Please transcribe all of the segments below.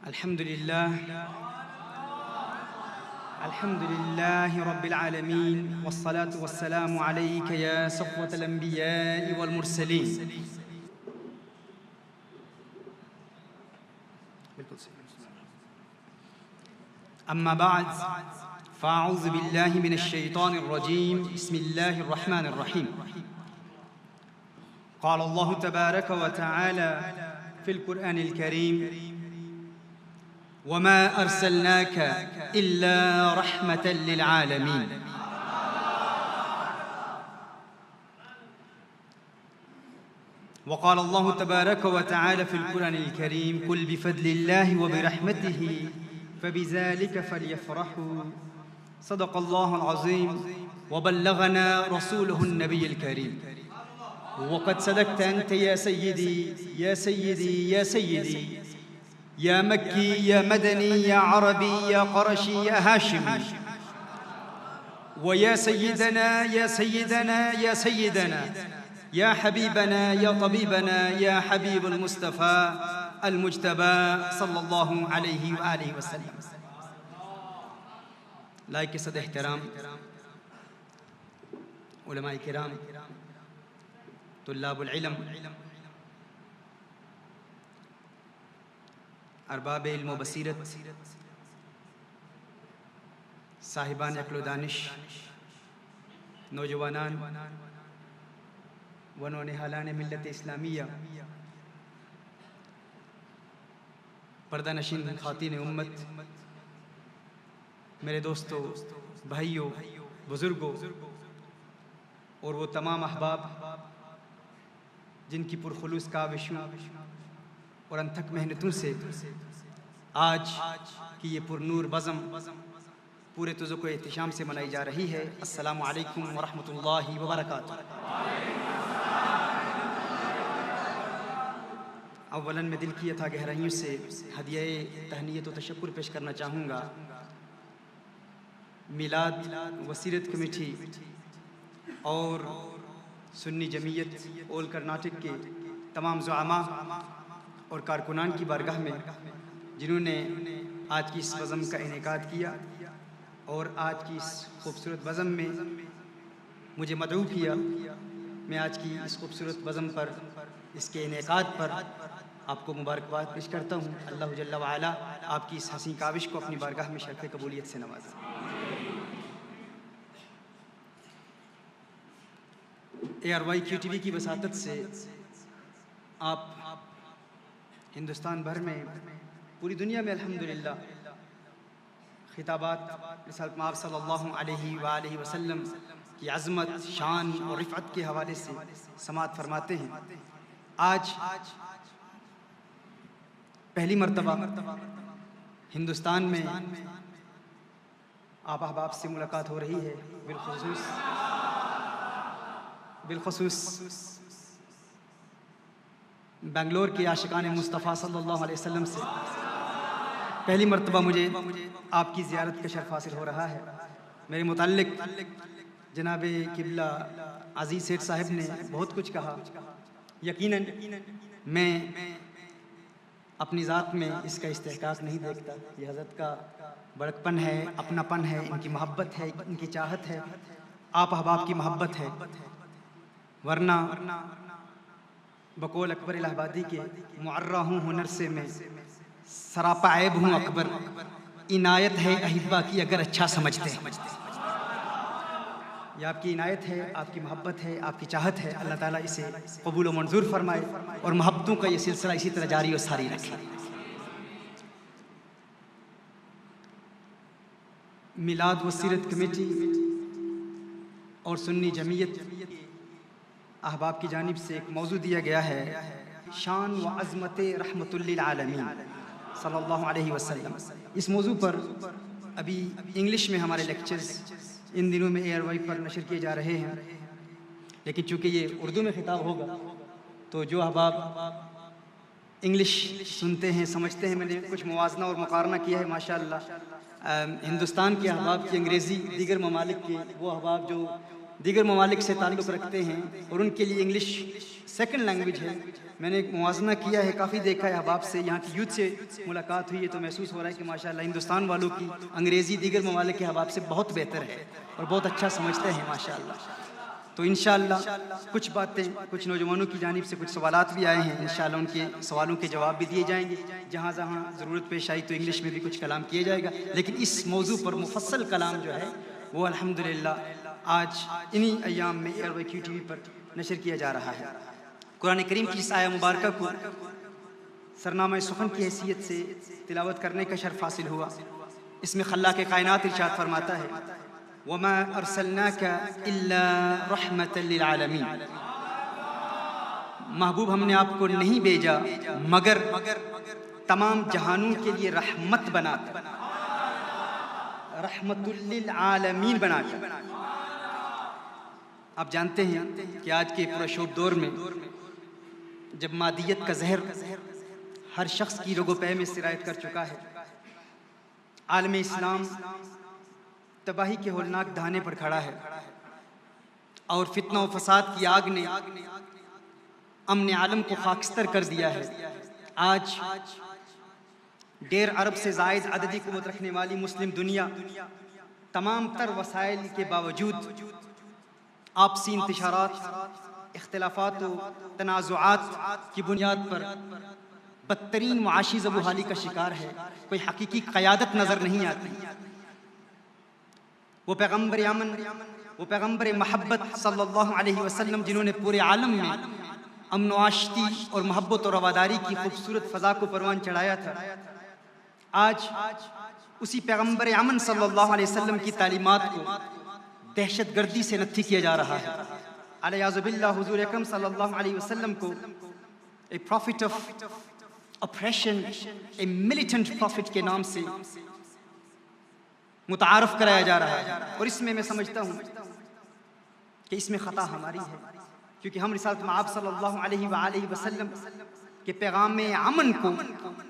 अल्हम्दुलिल्लाह रब्बिल आलमीन वस्सलातु वस्सलामु अलैका या सफ़वतल अंबिया'i वल मुरसलीन। अम्मा बाद फ़अऊज़ु बिल्लाहि मिनश शैतानिर रजीम। बिस्मिल्लाहिर रहमानिर रहीम। क़ाल अल्लाहु तबारक व तआला फ़िल क़ुरआनिल करीम वमा अर्सलनाका इल्ला रहमतल लिल आलमीन। वक़ाल अल्लाहु तबारक व तआला फ़िल क़ुरआनिल करीम कुल बिफ़द्लिल्लाहि व बिरहमतिही फ़बिज़ालिका फ़लयफ़रहू सदक़ल्लाहुल अज़ीम व बल्लगना रसूलुहुन नबियुल करीम। वक़द सदक़त अंत या सय्यदी या सय्यदी या सय्यदी या मक्की या मदनी या अरबी या क़ुरशी या हाशिमी व या सय्यदना या सय्यदना या सय्यदना या हबीबना या तबीबना या हबीबुल मुस्तफ़ा अल मुज्तबा सल्लल्लाहु अलैहि व आलिहि वसल्लम। लायक सद एहतराम उलमाए किराम, तुल्लाबुल इल्म, अरबाब इल्म व बसीरत, साहिबान अक्ल व दानिश, नौजवानान व नौनिहालान मिल्लत इस्लामिया, पर्दा नशीन ख़ातीन उम्मत, मेरे दोस्तों, भाइयों, बुज़ुर्गों और वो तमाम अहबाब जिनकी पुरखुलूस काविशों और अनथक मेहनतों से आज की ये पुरनूर बज़म पूरे तुज़ुक़ एहतिशाम से मनाई जा रही है। अस्सलामु अलैकुम व रहमतुल्लाहि व बरकातुहू। अव्वलन मैं दिल की अथा गहराइयों से हदिया तहनीयत व तशक्कुर पेश करना चाहूँगा मिलाद वसीरत कमेटी और सुन्नी जमीयत ओल कर्नाटक के तमाम ज़ुआमा और कारकुनान की बारगाह में जिन्होंने आज की इस बज़म का इनेकाद किया और आज की इस खूबसूरत बज़म में मुझे मदऊ किया। मैं आज की इस खूबसूरत बज़म पर, इसके इनेकाद पर आपको मुबारकबाद पेश करता हूँ। अल्लाह जल्ला व अला आपकी इस हसीन काविश को अपनी बारगाह में शर्फ़ कबूलियत से नवाज़े। ARY QTV की वसातत से आप हिंदुस्तान भर में, पूरी दुनिया में अल्हम्दुलिल्लाह खिताबात रिसालत मआब सल्लल्लाहु अलैहि व आलिहि वसल्लम की अज़मत, शान और रिफ़अत के हवाले से समाअत फरमाते हैं। आज पहली मर्तबा हिंदुस्तान में आप अहबाब से मुलाकात हो रही है, बिलखुसूस बेंगलोर के आशिकाने मुस्तफ़ा सल्लल्लाहु अलैहि वसल्लम से पहली मर्तबा मुझे आपकी ज़ियारत का शर्फ़ हासिल हो रहा है। मेरे मुताल्लिक़ जनाब किबला अज़ीज़ सेठ साहब ने बहुत कुछ कहा। यकीनन मैं अपनी ज़ात में इसका इस्तेहक़ाक़ नहीं देखता। ये हज़रत का बड़कपन है, अपनापन है, इनकी मोहब्बत है, इनकी चाहत है, आप अहबाब की मोहब्बत है। वरना बकौल अकबर इलाहाबादी के मुअर्रा हूँ हुनर से मैं, सरापा ऐब हूँ अकबर, इनायत है अहिब्बा की अगर अच्छा समझते हैं। ये आपकी इनायत है, आपकी मोहब्बत है, आपकी चाहत है। अल्लाह ताला इसे कबूल व मंजूर फरमाए और मोहब्बतों का ये सिलसिला इसी तरह जारी और सारी रखे। मिलाद वसीरत कमेटी और सुन्नी जमीयत अहबाब की जानिब से एक मौजू दिया गया है, शान व अज़मत रहमतुल लिल आलमीन सल्लल्लाहु अलैहि वसल्लम। इस मौजू पर अभी इंग्लिश में हमारे लेक्चर्स इन दिनों में ARY पर नशर किए जा रहे हैं, लेकिन चूँकि ये उर्दू में खिताब होगा तो जो अहबाब इंग्लिश सुनते हैं, समझते हैं, मैंने कुछ मुवाज़ना और मुक़ारना किया है माशाअल्लाह। हिंदुस्तान के अहबाब की अंग्रेज़ी, दीगर ममालिक के वो अहबाब जो दीगर ममालिक से ताल्लुक़ रखते हैं और उनके लिए इंग्लिश सेकंड लैंग्वेज है। मैंने एक मुवाज़ना किया है, काफ़ी देखा है अहबाब से, यहाँ की यूथ से मुलाकात हुई है तो महसूस हो रहा है कि माशाअल्लाह हिंदुस्तान वालों की अंग्रेज़ी दीगर ममालिक के अहबाब से बहुत बेहतर है और बहुत अच्छा समझते हैं माशाअल्लाह। तो इंशाअल्लाह कुछ बातें कुछ नौजवानों की जानिब से कुछ सवालात भी आए हैं, इंशाअल्लाह उनके सवालों के जवाब भी दिए जाएंगे। जहाँ जहाँ ज़रूरत पेश आई तो इंग्लिश में भी कुछ कलाम किया जाएगा, लेकिन इस मौजू पर मुफस्सल कलाम जो है वो अल्हम्दुलिल्लाह आज इन्हीं अय्याम में एयरवाईक्यू टीवी पर नशर किया जा रहा है। कुरान करीम की इस आया मुबारका को सरनामा सुखन की हैसियत से तिलावत करने का शर्फ हासिल हुआ। इसमें खल्लाक़ कायनात इरशाद फरमाता है, वमा अरसलनाका इल्ला रहमतल लिल आलमीन, महबूब हमने आपको नहीं भेजा मगर तमाम जहानों के लिए रहमत बनाकर, रहमतुल लिल आलमीन बनाकर। आप जानते हैं कि आज के पुरशोर दौर में जब मादियत का जहर हर शख्स की रगो-पै में सिरायत कर चुका है, आलम इस्लाम तबाही के होलनाक दहाने पर खड़ा है और फितना व फसाद की आग ने अमन आलम को खाकस्तर कर दिया है। आज 1.5 अरब से ज़ायद अददी क़ुव्वत रखने वाली मुस्लिम दुनिया तमाम तर वसाइल के बावजूद आपसी इंतशारात, इख्तिलाफात व तनाज़ुआत की बुनियाद पर बदतरीन मुआशी ज़बूहाली का शिकार है। कोई हकीकी क़यादत नज़र नहीं आती। वो पैगम्बर अमन, वो पैगम्बर महब्बत सल्लल्लाहु अलैहि वसल्लम जिन्होंने पूरे आलम में अमन व आशती और मोहब्बत और रवादारी की खूबसूरत फ़ज़ा को परवान चढ़ाया था, आज उसी पैगम्बर अमन सल्लल्लाहु अलैहि वसल्लम की तालीमात को दहशतगर्दी से नत्थी किया जा रहा है। अलयाज़ुबिल्लाह हुज़ूर अकरम सल्लल्लाहु अलैहि वसल्लम को a prophet of operation, a militant prophet के नाम से मुतारफ़ कराया जा रहा है। और इसमें मैं समझता हूँ कि इसमें ख़ता हमारी है, क्योंकि हम रिसालत मआब सल्लल्लाहु अलैहि वसल्लम के पैगाम अमन को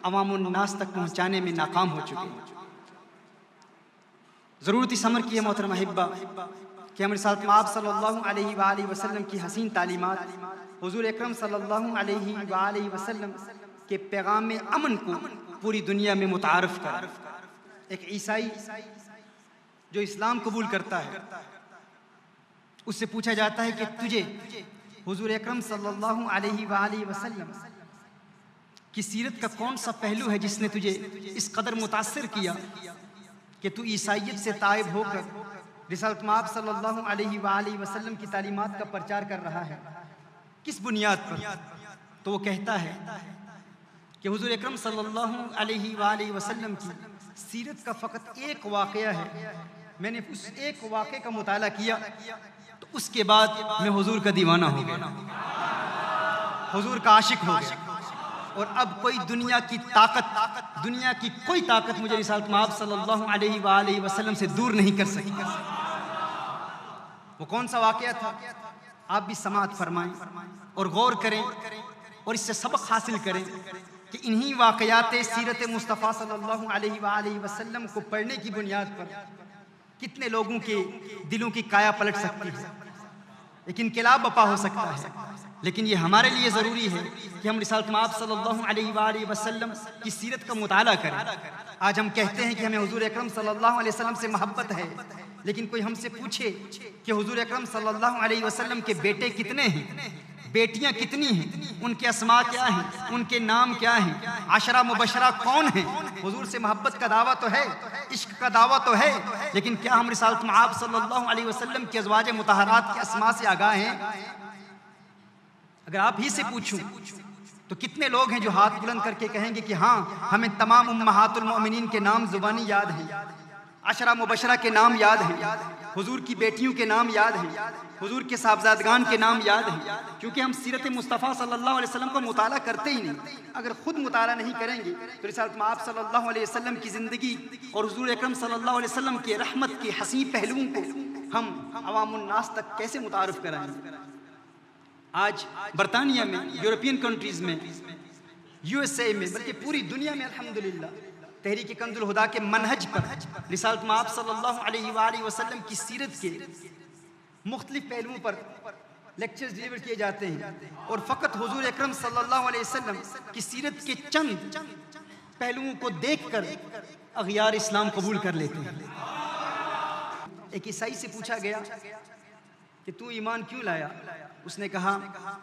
अवामुन नास तक पहुँचाने में नाकाम हो चुके हैं। ज़रूरत इस अमर की है मोहतरमा हिब्बा कि हम रिसालत मआब सल्लल्लाहु अलैहि वसल्लम की हसीन तालीमात, हुज़ूर अकरम सल्लल्लाहु अलैहि वसल्लम के पैगाम अमन को पूरी दुनिया में मुतारफ़ करें। एक ईसाई जो इस्लाम कबूल करता है उससे पूछा जाता है कि तुझे हुज़ूर अकरम सल्लल्लाहु अलैहि वसल्लम की सीरत का कौन सा पहलू है जिसने तुझे इस कदर मुतासिर किया कि तू ईसाइयत से ताइब होकर रिसालत मआब सल्लल्लाहु अलैहि वसल्लम की तालीमात का प्रचार कर रहा है, किस बुनियाद पर? तो वो कहता है कि हुज़ूर अकरम सल्लल्लाहु अलैहि वसल्लम की सीरत का फ़कत एक वाक़या है, मैंने उस एक वाक़े का मुताला किया तो उसके बाद मैं हुज़ूर का दीवाना हो गया, हुज़ूर का आशिक हो गया, और अब कोई दुनिया की ताकत, दुनिया की कोई ताकत मुझे रिसालत मआब सल्लल्लाहु अलैहि वसल्लम से दूर नहीं कर सकी। वो कौन सा वाक़या था? आप भी समाअत फरमाएं और गौर करें और इससे सबक हासिल करें कि इन्हीं वाक़यात सीरत मुस्तफ़ा सल्लल्लाहु अलैहि वसल्लम को पढ़ने की बुनियाद पर कितने लोगों के दिलों की काया पलट सकती है, एक इनकलाब बपा हो सकता है। लेकिन ये हमारे लिए ज़रूरी है कि हम रिसालत मआब सल्लल्लाहु अलैहि वसल्लम की सीरत का मुताला करें। आज हम कहते हैं कि हमें हुज़ूर अकरम सल्लल्लाहु अलैहि वसल्लम से मोहब्बत है, लेकिन कोई हमसे पूछे कि हुज़ूर अकरम सल्लल्लाहु अलैहि वसल्लम के बेटे कितने हैं, बेटियां कितनी हैं, उनके अस्मा क्या हैं, उनके नाम क्या हैं, आशरा मुबशरा कौन हैं? हुजूर से मोहब्बत का दावा तो है, इश्क का दावा तो है, लेकिन क्या हम रिसालत मआब सल्लल्लाहु अलैहि वसल्लम के अज़वाज मुतहरात के अस्मा से आगाह हैं? अगर आप ही से पूछूं तो कितने लोग हैं जो हाथ बुलंद करके कहेंगे कि हाँ, हमें तमाम उम्महातुल मोमिनीन के नाम ज़ुबानी याद हैं, आशरा मुबशरा के नाम याद हैं, हुजूर की बेटियों के नाम याद हैं, हुजूर के साहबजादगान के नाम याद हैं, क्योंकि हम सीरत मुस्तफ़ा सल्लल्लाहु अलैहि वसल्लम का मुताला करते ही नहीं। अगर खुद मुताला नहीं करेंगे तो रिसालत मआब सल्लल्लाहु अलैहि वसल्लम की ज़िंदगी और हुजूर अकरम सल्लल्लाहु अलैहि वसल्लम के रहमत के हसी पहलुओं को हम अवामुन नास तक कैसे मुतारफ़ कराएंगे? आज बरतानिया में, यूरोपियन कंट्रीज़ में, USA में, बल्कि पूरी दुनिया में अल्हम्दुलिल्लाह तहरीक कंजुल हुदा के मनहज पर रिसालत मआब सल्लल्लाहु अलैहि वसल्लम की सीरत के मुख्तलिफ पहलुओं पर लेक्चर्स डिलीवर किए जाते हैं और फ़कत हुजूर अकरम सल्लल्लाहु अलैहि वसल्लम की सीरत के चंद पहलुओं को देखकर अग़ियार इस्लाम कबूल कर लेते हैं। एक ईसाई से पूछा गया कि तू ईमान क्यों लाया? उसने कहा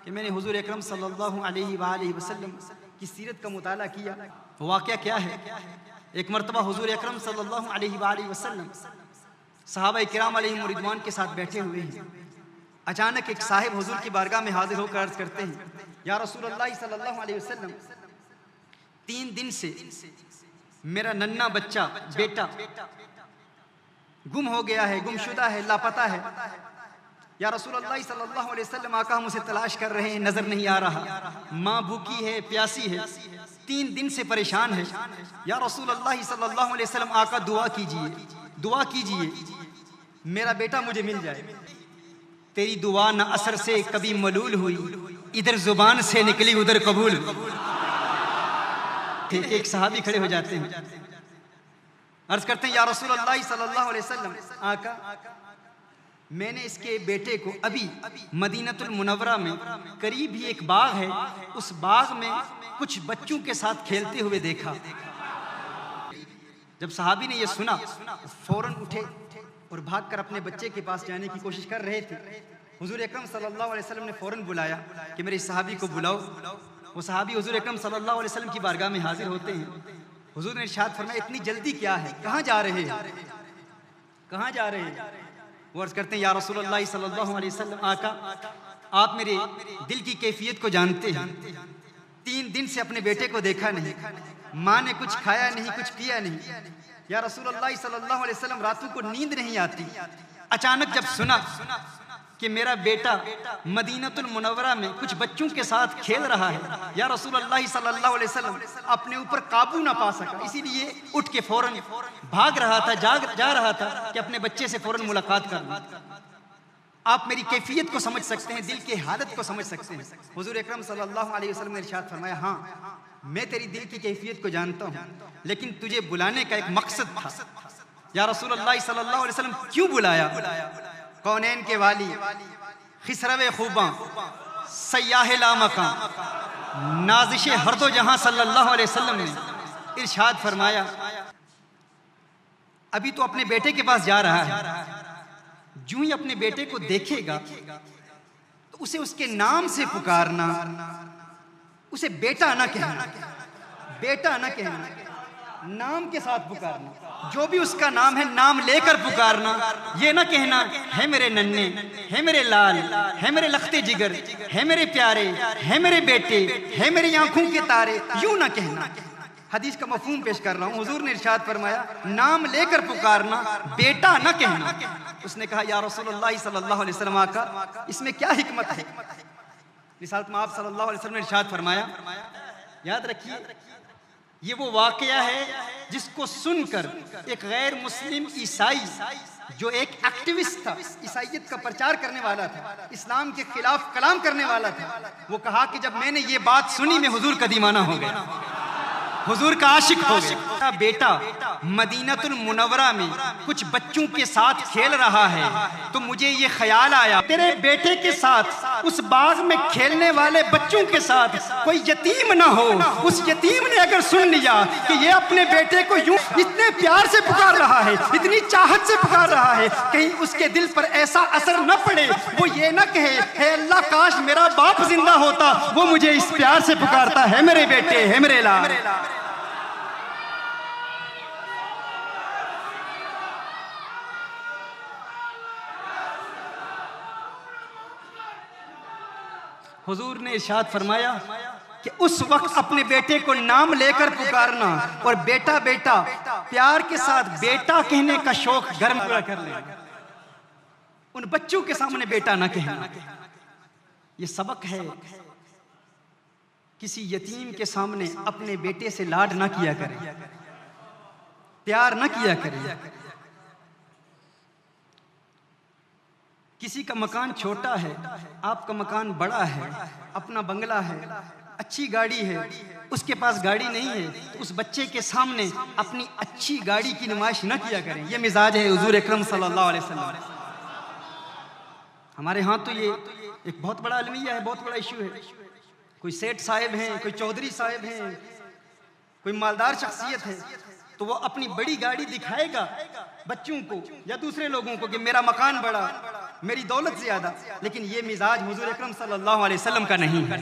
कि मैंने हुजूर अकरम सल्लल्लाहु अलैहि वसल्लम की सीरत का मुताला किया। वाक़या क्या है? एक मरतबा हुजूर अकरम सल्लल्लाहु अलैहि वसल्लम सहाबा किराम अलैहिम रिदवान के साथ बैठे हुए हैं। अचानक एक साहिब हुजूर की बारगाह में हाजिर होकर अर्ज करते हैं, या रसूलल्लाह सल्लल्लाहु अलैहि वसल्लम, 3 दिन से मेरा नन्ना बच्चा बेटा गुम हो गया है, गुमशुदा है, लापता है। या रसूलल्लाह सल्लल्लाहु अलैहि वसल्लम, आका हम उसे तलाश कर रहे हैं, नजर नहीं आ रहा। माँ भूखी है, प्यासी है, 3 दिन से परेशान है। या रसूलल्लाह सल्लल्लाहु अलैहि वसल्लम, आका दुआ कीजिए, दुआ कीजिए, मेरा बेटा मुझे मिल जाए। तेरी दुआ न असर से कभी मलूल हुई, इधर जुबान से निकली उधर कबूल। एक सहाबी खड़े हो जाते हैं, अर्ज करते हैं, या रसूलल्लाह सल्लल्लाहु अलैहि वसल्लम, आका मैंने इसके बेटे को अभी मदीनतुल मुनव्वरा में करीब ही एक बाग है, उस बाग में कुछ बच्चों के साथ खेलते हुए देखा। जब सहाबी ने यह सुना, फौरन उठे और भागकर अपने बच्चे के पास जाने की कोशिश कर रहे थे। हुजूर अकरम सल्लल्लाहु अलैहि वसल्लम ने फौरन बुलाया कि मेरे इस सहाबी को बुलाओ। वो सहाबी हुजूर अकरम सल्लल्लाहु अलैहि वसल्लम की बारगाह में हाजिर होते हैं। हुजूर ने इरशाद फरमाया, इतनी जल्दी क्या है, कहाँ जा रहे हैं, कहाँ जा रहे हैं? वो अर्ज करते हैं, या रसूलल्लाह सल्लल्लाहु अलैहि वसल्लम, आका आप मेरे दिल की कैफियत को जानते हैं। 3 दिन से अपने बेटे को देखा नहीं, माँ ने कुछ खाया नहीं, कुछ पिया नहीं। या रसूलल्लाह सल्लल्लाहु अलैहि वसल्लम, रातों को नींद नहीं आती। अचानक जब सुना कि मेरा बेटा मदीनतुल मुनव्वरा में कुछ बच्चों के साथ खेल रहा है, या रसूलल्लाह सल्लल्लाहु अलैहि वसल्लम, अपने ऊपर काबू ना पा सका, इसीलिए उठ के फौरन भाग रहा था, जा रहा था कि अपने बच्चे से फौरन मुलाकात कर लूं। आप मेरी कैफियत को समझ सकते हैं, दिल की हालत को समझ सकते हैं। हुजूर अकरम सल्लल्लाहु अलैहि वसल्लम ने इरशाद फरमाया, हाँ मैं तेरी दिल की कैफियत को जानता हूँ, लेकिन तुझे बुलाने का एक मकसद था। या रसूलल्लाह सल्लल्लाहु अलैहि वसल्लम, क्यों बुलाया? कौनैन के वाली, खिसरवे खूबा, सयाहे लामका, नाज़िशे हर दो जहां सल्लल्लाहु अलैहि वसल्लम ने इरशाद फरमाया, अभी तो अपने बेटे के पास जा रहा है, जो ही अपने बेटे को देखेगा तो उसे उसके नाम से पुकारना, उसे बेटा ना कहना, बेटा ना कहना, नाम के साथ पुकारना। जो भी उसका नाम है, नाम लेकर पुकारना। ये ना कहना है मेरे नन्ने, है मेरे लाल, है मेरे लखते जिगर, है मेरे प्यारे, है मेरे बेटे, है मेरी आंखों के तारे, यूं ना कहना। हदीस का मफहूम पेश कर रहा हूँ। हुजूर ने इरशाद फरमाया, नाम लेकर पुकारना, बेटा ना कहना। उसने कहा, या रसूलल्लाह सल्लल्लाहु अलैहि वसल्लम, आका इसमें क्या हिकमत है? रिसालत में आप सल्लल्लाहु अलैहि वसल्लम ने इरशाद फरमाया, याद रखिए ये वो वाकया है जिसको सुनकर एक गैर मुस्लिम ईसाई, जो एक एक्टिविस्ट था, ईसाईयत का प्रचार करने वाला था, इस्लाम के खिलाफ कलाम करने वाला था, वो कहा कि जब मैंने ये बात सुनी मैं हुजूर का दीवाना हो गया, हुजूर का आशिक हो गया। बेटा मदीनतुल मुनव्वरा में कुछ बच्चों के साथ खेल रहा है तो मुझे ये ख्याल आया, तेरे बेटे के साथ उस बाग में खेलने वाले बच्चों के साथ कोई यतीम ना हो। उस यतीम ने अगर सुन लिया कि ये अपने बेटे को यूं इतने प्यार से पुकार रहा है, इतनी चाहत से पुकार रहा है, कहीं उसके दिल पर ऐसा असर न पड़े, वो ये ना कहे, हे अल्लाह काश मेरा बाप जिंदा होता, वो मुझे इस प्यार से पुकारता, है मेरे बेटे, है मेरे लाल। हुजूर ने इरशाद फरमाया कि उस वक्त अपने बेटे को नाम लेकर पुकारना और बेटा बेटा प्यार के साथ बेटा कहने का शौक घर में पूरा कर लेना, उन बच्चों के सामने बेटा ना कहना। ये सबक है, किसी यतीम के सामने अपने बेटे से लाड ना किया करें, प्यार ना किया करें। किसी का मकान छोटा है, आपका मकान बड़ा है, अपना बंगला है, अच्छी गाड़ी है, उसके पास गाड़ी नहीं है, तो उस बच्चे के सामने अपनी अच्छी गाड़ी की नुमाइश न किया करें। यह मिजाज है हुजूर अकरम सल्लल्लाहु अलैहि वसल्लम। हमारे यहाँ तो ये एक बहुत बड़ा अलमिया है, बहुत बड़ा इशू है। कोई सेठ साहब हैं, कोई चौधरी साहब हैं, कोई मालदार शख्सियत है, तो वो अपनी बड़ी गाड़ी दिखाएगा बच्चों को या दूसरे लोगों को कि मेरा मकान बड़ा, मेरी दौलत ज्यादा, लेकिन ये मिजाज हुजूर अकरम सल्लल्लाहु अलैहि वसल्लम का नहीं है।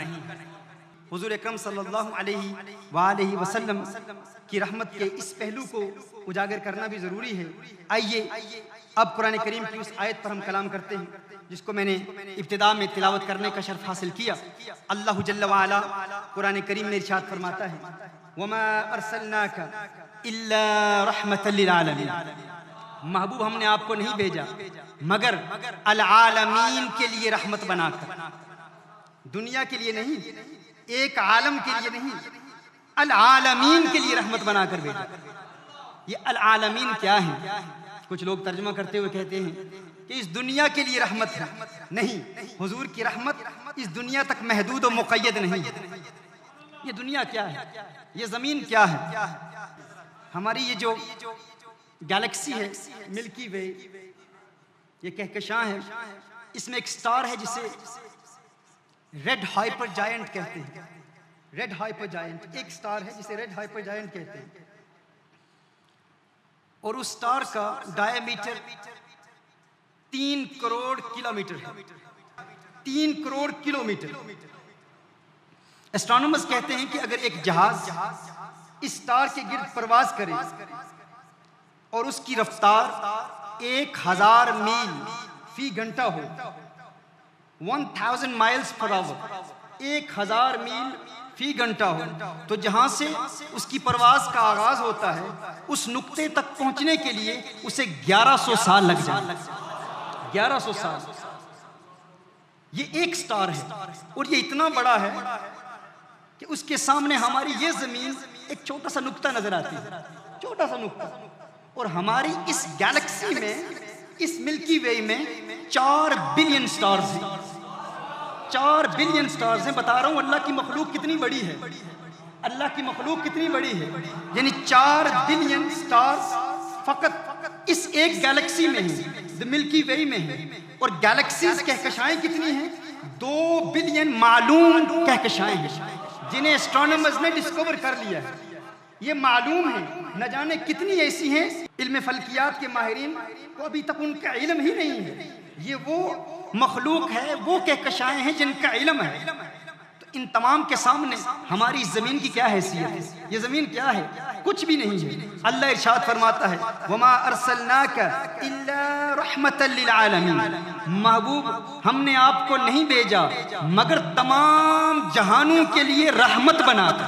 हुजूर अकरम सल्लल्लाहु अलैहि वसल्लम की रहमत के इस पहलू को उजागर करना भी जरूरी है। आइए अब कुरान करीम की उस आयत पर हम कलाम करते हैं जिसको मैंने इब्तिदा में तिलावत करने का शर्फ हासिल किया। अल्लाह जल्ल व अला कुरान करीम में इरशाद फरमाता है, वमा अरसलनाका इल्ला रहमतल लिल आलमीन, महबूब हमने आपको नहीं भेजा मगर अल आलमीन के लिए रहमत बनाकर, दुनिया के लिए नहीं, एक आलम के लिए नहीं, अल आलमीन के लिए रहमत बनाकर भेजा। ये अल आलमीन क्या है? कुछ लोग तर्जुमा करते हुए कहते हैं कि इस दुनिया के लिए रहमत है। नहीं, हुजूर की रहमत इस दुनिया तक महदूद और मुक़य्यद नहीं। ये दुनिया क्या है, ये जमीन क्या है, हमारी ये जो गैलेक्सी है मिल्की वे, ये कहकशां है, इसमें एक स्टार है जिसे रेड हाइपर जायंट कहते हैं। रेड हाइपर जायंट एक स्टार है जिसे रेड हाइपर जायंट कहते हैं, और उस स्टार का डायमीटर 3 करोड़ किलोमीटर है। 3 करोड़ किलोमीटर। एस्ट्रोनॉमर्स कहते हैं कि अगर एक जहाज इस स्टार के गिर्द परवाज करे और उसकी रफ्तार 1000 मील फी घंटा हो, 1000 माइल्स पर आवर, 1000 मील फी घंटा हो, तो जहां से उसकी परवाज का आगाज होता है उस नुक्ते तक पहुंचने के लिए उसे 1100 साल लग जाए। 1100 साल। ये एक स्टार है और ये इतना बड़ा है कि उसके सामने हमारी ये जमीन एक छोटा सा नुक्ता नजर आती है, छोटा सा नुक्ता। और हमारी इस गैलेक्सी में, इस मिल्की वे में 4 बिलियन स्टार्स हैं। 4 बिलियन स्टार्स हैं। बता रहा हूं अल्लाह की मखलूक कितनी बड़ी है, अल्लाह की मखलूक कितनी बड़ी है। यानी 4 बिलियन स्टार्स फकत इस एक गैलेक्सी में है, द मिल्की वे में है। और गैलेक्सीज कहकशाएं कितनी हैं? 2 बिलियन मालूम कहकशाएं हैं जिन्हें एस्ट्रोनॉमर्स ने डिस्कवर कर लिया है। ये मालूम है, न जाने कितनी ऐसी हैं इल्म फल्कियात के माहिरीन को अभी तक उनका इल्म ही नहीं है। ये वो मखलूक है, वो कहकशाएं हैं जिनका इल्म है। तो इन तमाम के सामने हमारी जमीन की क्या हैसियत है? ये जमीन क्या है? कुछ भी नहीं है। अल्लाह इरशाद फरमाता है, वमा अरसलनाका इल्ला रहमतल लिल आलमीन, महबूब हमने आपको नहीं भेजा मगर तमाम जहानों के लिए रहमत बनाकर,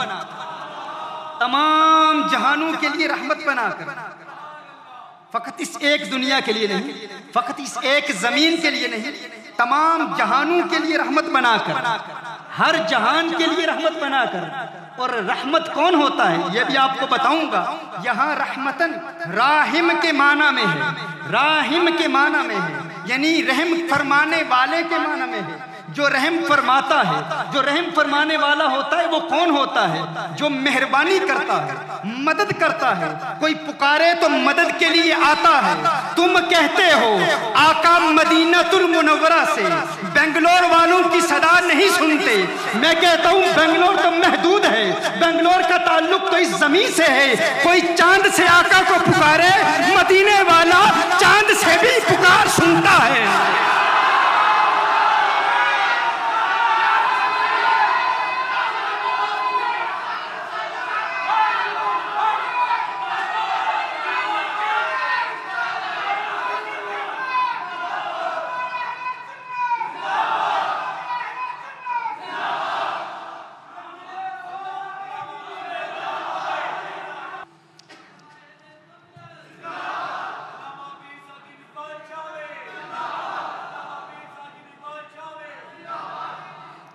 तमाम जहानों के लिए रहमत बनाकर। फकत इस एक दुनिया के लिए नहीं, फकत इस एक जमीन के लिए नहीं, तमाम जहानों के लिए रहमत बनाकर, हर जहान के लिए रहमत बनाकर। और रहमत कौन होता है ये भी आपको बताऊंगा। यहाँ रहमतन राहिम के माना में है, राहिम के माना में है, यानी रहम फरमाने वाले के माना में है। जो रहम फरमाता है, जो रहम फरमाने वाला होता है वो कौन होता है? जो मेहरबानी करता है, मदद करता है। कोई पुकारे तो मदद के लिए आता है। तुम कहते हो आका मदीनातुल मुनव्वरा से बेंगलोर वालों की सदा नहीं सुनते। मैं कहता हूँ बेंगलोर तो महदूद है, बेंगलोर का ताल्लुक तो इस जमीन से है। कोई चांद से आका को पुकारे, मदीने वाला चांद से भी पुकार सुनता है।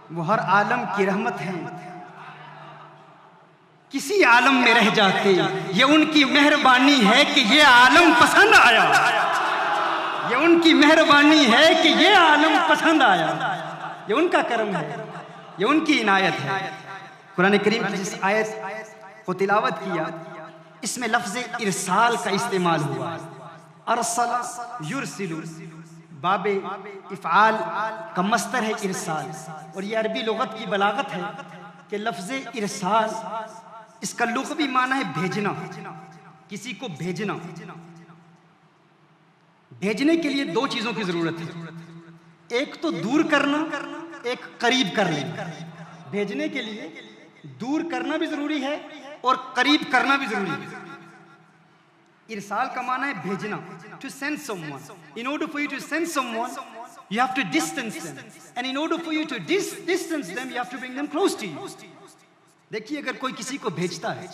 वो हर आलम की रहमत है, किसी आलम में रह जाते। ये उनकी मेहरबानी है कि ये आलम पसंद आया, ये उनकी मेहरबानी है कि ये आलम पसंद आया। ये उनका करम है, ये उनकी इनायत है। कुरान करीम की जिस आयत को तिलावत किया इसमें लफ्ज़ इरसाल का इस्तेमाल हुआ। अरसला युरसिलु, बाबे इफ़आल का मस्तर है इरसाल, और ये अरबी लुगत की बलागत है कि लफ्ज़े इरसाल इसका लुग़वी माना है भेजना, किसी को भेजना। भेजने के लिए दो चीज़ों की ज़रूरत है, एक तो दूर करना, एक करीब कर लेना। भेजने के लिए दूर करना भी ज़रूरी है और करीब करना भी ज़रूरी है। इरसाल का माना है भेजना, to send someone. In order for you to send someone, you have to distance them, and in order for you to distance them, you have to bring them close to you. देखिए, अगर कोई किसी को भेजता है,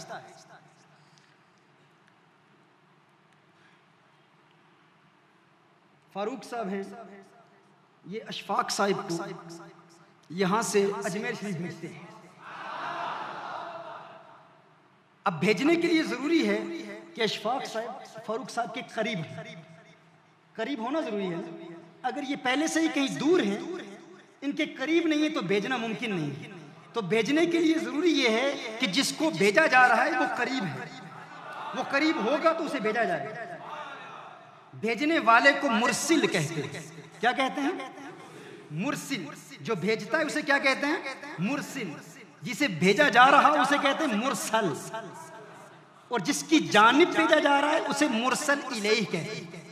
फारूक साहब हैं, ये अशफाक साहिब को यहां से अजमेर शरीफ भेजते हैं। अब भेजने के लिए जरूरी है कि अशफाक साहब फारूक साहब के करीब होना जरूरी है। अगर ये पहले से ही कहीं दूर हैं, इनके करीब नहीं है, तो भेजना मुमकिन नहीं है। तो भेजने के लिए जरूरी ये है कि जिसको भेजा जा रहा है वो करीब है, वो करीब होगा तो उसे भेजा जाएगा। भेजने वाले को मुरसिल कहते हैं। क्या कहते हैं? मुरसिल। जो भेजता है उसे क्या कहते हैं? मुरसिल। जिसे भेजा जा रहा है उसे कहते हैं मुरसल, और जिसकी जानिब भेजा जा रहा है उसे मुरसल इलैह कहते हैं।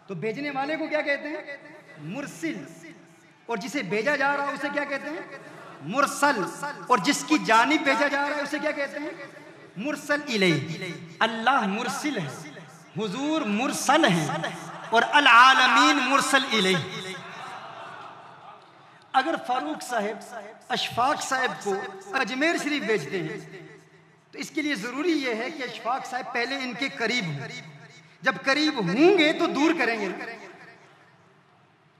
तो भेजने वाले को क्या कहते हैं? मुरसिल। और जिसे भेजा जा रहा है उसे क्या कहते हैं? मुरसल। और जिसकी जानिब भेजा जा रहा है उसे क्या कहते हैं? मुरसल इलैह। अल्लाह मुरसिल है, हुजूर मुरसल हैं, और अल आलमीन मुरसल इलैह। अगर फारूक साहब अशफाक साहब को अजमेर शरीफ भेजते हैं तो इसके लिए जरूरी यह है कि अशफाक साहब पहले इनके करीब हों। जब करीब होंगे तो दूर करेंगे।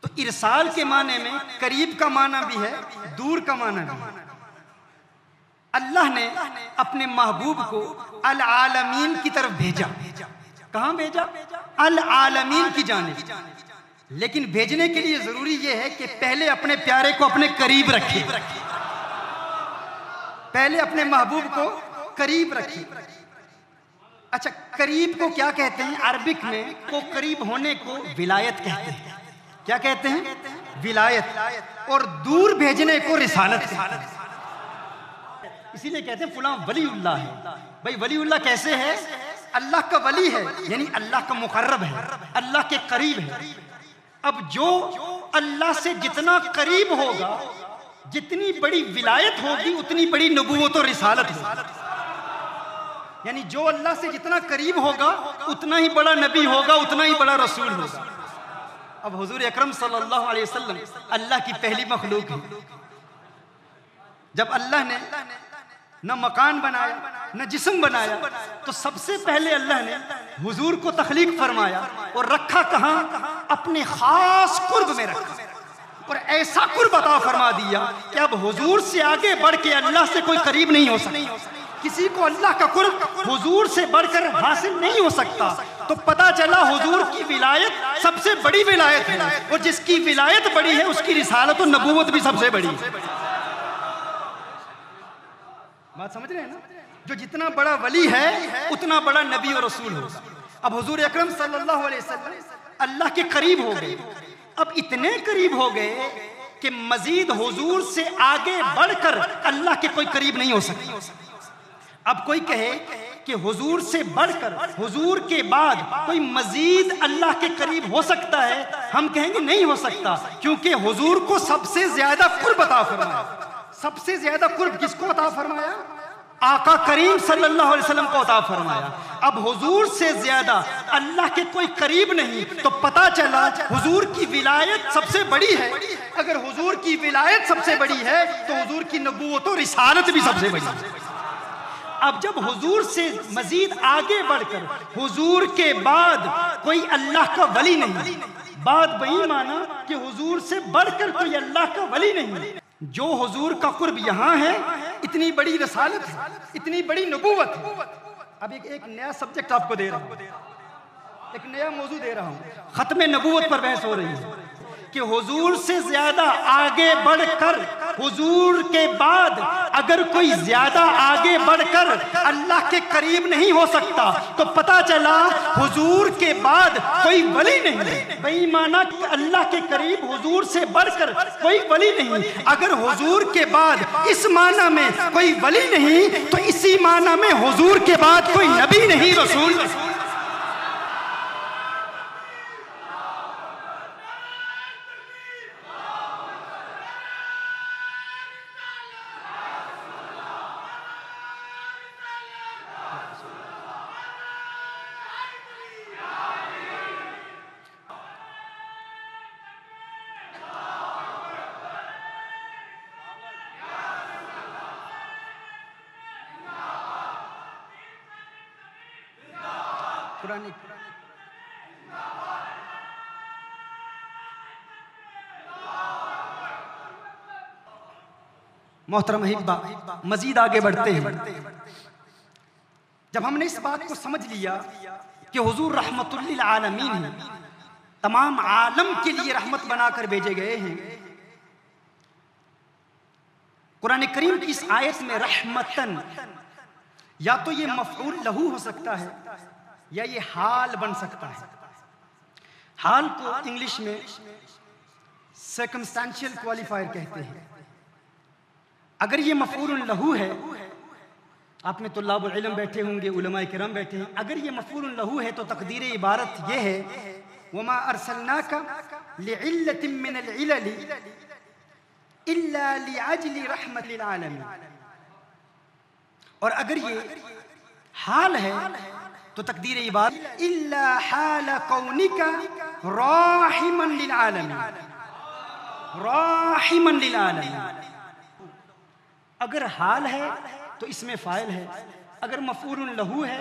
तो इरसाल के माने में करीब का माना भी है, दूर का माना भी है। अल्लाह ने अपने महबूब को अल आलमीन की तरफ भेजा। कहां भेजा? अल आलमीन की जानिब। लेकिन भेजने के लिए जरूरी यह है कि पहले अपने प्यारे को अपने करीब रखे, पहले अपने महबूब को करीब रखे। अच्छा, करीब को क्या कहते हैं? अरबिक में को करीब होने को विलायत कहते हैं। क्या कहते हैं? विलायत। और दूर भेजने को रिसालत कहते हैं। इसीलिए कहते हैं फुलां वलीउल्लाह है। भाई वलीउल्लाह कैसे है? अल्लाह का वली है, यानी अल्लाह का मुकर्रब है, अल्लाह के करीब है। अब जो अल्लाह से जितना करीब होगा, जितनी बड़ी विलायत होगी, उतनी बड़ी नबूवत और रिसालत होगी। यानी जो अल्लाह से जितना करीब होगा उतना ही बड़ा नबी होगा, उतना ही बड़ा रसूल होगा। अब हुजूर अकरम सल्लल्लाहु अलैहि वसल्लम अल्लाह की पहली मखलूक है। जब अल्लाह ने न मकान बनाया न जिस्म बनाया, तो सबसे पहले अल्लाह ने हुजूर को तख्लीक फरमाया और रखा कहां? अपने खास कुर्ब में रखा, और ऐसा कुर्ब अता फरमा दिया कि अब हुजूर से आगे बढ़ के अल्लाह से कोई करीब नहीं हो सकता। किसी को अल्लाह का कुर्ब हुजूर से बढ़कर हासिल नहीं हो सकता। तो पता चला हुजूर की विलायत सबसे बड़ी विलायत है, और जिसकी विलायत बड़ी है उसकी रिसालत और नबूवत भी सबसे बड़ी है। बात समझ रहे हैं ना? जो जितना बड़ा वली है उतना बड़ा नबी और रसूल होगा। अब हुजूर अकरम सल्लल्लाहु अलैहि वसल्लम अल्लाह के करीब हो गए। अब इतने करीब हो गए कि मजीद हुजूर से आगे बढ़कर अल्लाह के कोई करीब नहीं हो सकता। अब कोई कहे कि हुजूर से बढ़कर, हुजूर के बाद कोई मजीद अल्लाह के करीब हो सकता है, हम कहेंगे नहीं हो सकता, क्योंकि हुजूर को सबसे ज्यादा कुर्ब अता फरमाया। सबसे ज्यादा कुर्ब किसको अता फरमाया? आका करीम सल्लल्लाहु अलैहि वसल्लम को अता फरमाया। अब हुजूर से ज्यादा अल्लाह के कोई करीब नहीं, तो पता चला हुजूर की विलायत सबसे बड़ी है। अगर हुजूर की विलायत सबसे बड़ी है तो हुजूर की नबूवत और रिसालत भी सबसे बड़ी है। अब जब हुजूर से मजीद आगे बढ़कर हुजूर के बाद कोई अल्लाह का वली नहीं, बात वही माना कि हुजूर से बढ़कर कोई अल्लाह का वली नहीं। जो हुजूर का कुर्ब यहाँ है, इतनी बड़ी रसालत है, इतनी बड़ी नबूवत है। अब एक नया सब्जेक्ट आपको दे रहा हूँ, एक नया मौजू दे रहा हूँ। खत्म नबूवत पर बहस हो रही है कि हुजूर से ज्यादा आगे बढ़कर हुजूर के बाद अगर कोई ज्यादा आगे बढ़कर अल्लाह के करीब नहीं हो सकता तो पता चला हुजूर के बाद कोई वली नहीं। बेईमाना अल्लाह के करीब हुजूर से बढ़कर कोई वली नहीं। अगर हुजूर के बाद इस माना में कोई वली नहीं तो इसी माना में हुजूर के बाद कोई नबी नहीं, रसूल। मोहतरम हिब्बा, मजीद आगे बढ़ते हैं। जब हमने इस बात को समझ लिया कि हुजूर रहमतुल लिल आलमीन हैं, तमाम आलम के लिए रहमत बनाकर भेजे गए हैं, कुरान करीम की इस आयत में रहमतन या तो ये मफऊल लहू हो सकता है या ये हाल बन सकता है। हाल को इंग्लिश में सर्कमस्टेंशियल क्वालिफायर कहते हैं। अगर ये मफऊल लहू है, आप में तुल्लाबुल इल्म बैठे होंगे, उलमाए किराम बैठे हैं, अगर ये मफऊल लहू है तो तकदीर इबारत ये है वमा अरसलनाका लिइल्लतिन मिनल इलली इल्ला लिअजली रहमत लिल आलमीन। और अगर ये हाल है तो तकदीर इबारत इल्ला हाल कौनिका राहिमन लिल आलमीन, राहिमन लिल आलमीन। अगर हाल है तो इसमें फाइल है, अगर मफऊल लहू है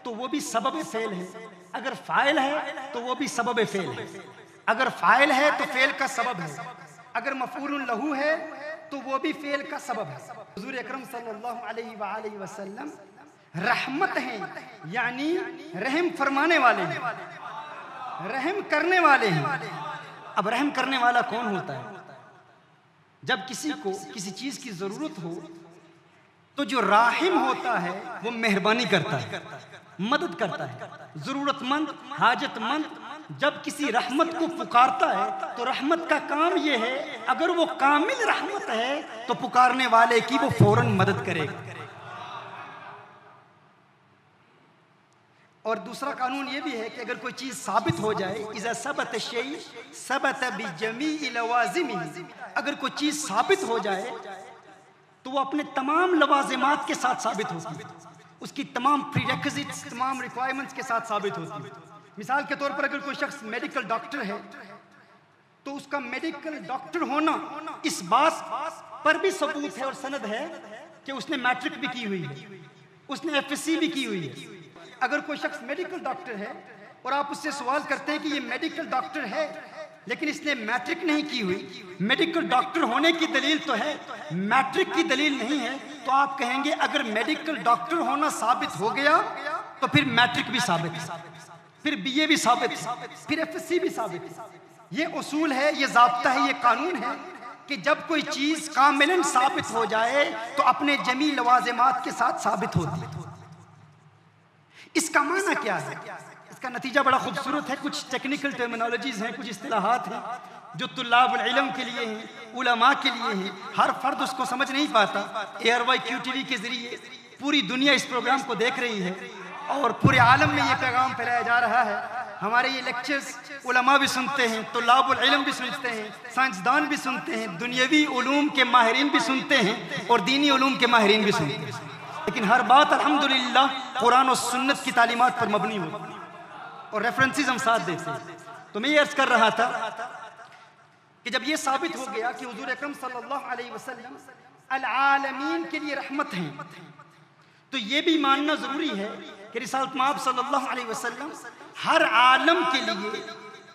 तो वो भी सबब फेल है, अगर फाइल है तो वो भी सबब फेल है। अगर फाइल है तो फेल का सबब है, अगर मफऊल लहू है तो वो भी फेल का सबब है। हुजूर अकरम सल्लल्लाहु अलैहि वसल्लम रहमत हैं, यानी रहम फरमाने वाले हैं, रहम करने वाले हैं। अब रहम करने वाला कौन होता है? जब किसी को किसी चीज की जरूरत हो तो जो राहिम होता है वो मेहरबानी करता है, मदद करता है। जरूरतमंद, हाजतमंद जब किसी रहमत को पुकारता है तो रहमत का काम ये है, अगर वो कामिल रहमत है तो पुकारने वाले की वो फौरन मदद करेगा। और दूसरा कानून ये भी है कि अगर कोई चीज साबित हो जाए, इज़ा सबत शै सबत बिजमीइ लवाज़िमिही, अगर कोई चीज साबित हो जाए तो वो अपने तमाम लवाजिमात के साथ साबित होती है, उसकी तमाम प्रीरेक्विजिट्स, तमाम रिक्वायरमेंट्स के साथ साबित होती है। मिसाल के तौर पर अगर कोई शख्स मेडिकल डॉक्टर है तो उसका मेडिकल डॉक्टर होना इस बात पर भी सबूत है और सनद है कि उसने मैट्रिक भी की हुई है, उसने एफएससी भी की हुई है। अगर कोई शख्स मेडिकल डॉक्टर है और आप उससे सवाल करते हैं कि ये मेडिकल डॉक्टर है लेकिन इसने मैट्रिक नहीं की हुई, मेडिकल डॉक्टर होने की दलील तो है, मैट्रिक की दलील नहीं है, तो आप कहेंगे अगर मेडिकल डॉक्टर होना साबित हो गया तो फिर मैट्रिक भी साबित है, फिर बीए भी साबित है, फिर एफएससी भी साबित है। ये उसूल है, ये ज़ाब्ता है, ये कानून है कि जब कोई चीज कामिलन साबित हो जाए तो अपने जमी लवाजिमात के साथ साबित होती है। इसका माना क्या है? इसका नतीजा बड़ा खूबसूरत है। कुछ टेक्निकल टर्मिनोलॉजीज हैं, कुछ इस्तिलाहात हैं जो तुल्लाबुल इल्म के लिए हैं, उलमा के लिए हैं, हर फर्द उसको समझ नहीं पाता। ARY QTV के जरिए पूरी दुनिया इस प्रोग्राम को देख रही है और पूरे आलम में ये पैगाम फैलाया जा रहा है। हमारे ये लेक्चर्स उलमा भी सुनते हैं, तुल्लाबुल इल्म भी सुनते हैं, साइंसदान भी सुनते हैं, दुनियावी उलूम के माहिरीन भी सुनते हैं और दीनी उलूम के माहिरीन भी सुनते हैं। लेकिन हर बात अल्हम्दुलिल्लाह कुरान और सुन्नत की तालीमात पर मबनी होती है और रेफरेंसेस हम साथ देते हैं। तो मैं ये अर्ज कर रहा था कि जब ये साबित हो गया कि हुजूर अकरम सल्लल्लाहु अलैहि वसल्लम अल आलमीन के लिए रहमत हैं, तो ये भी मानना जरूरी है कि रिसालत माब सल्लल्लाहु अलैहि वसल्लम हर आलम के लिए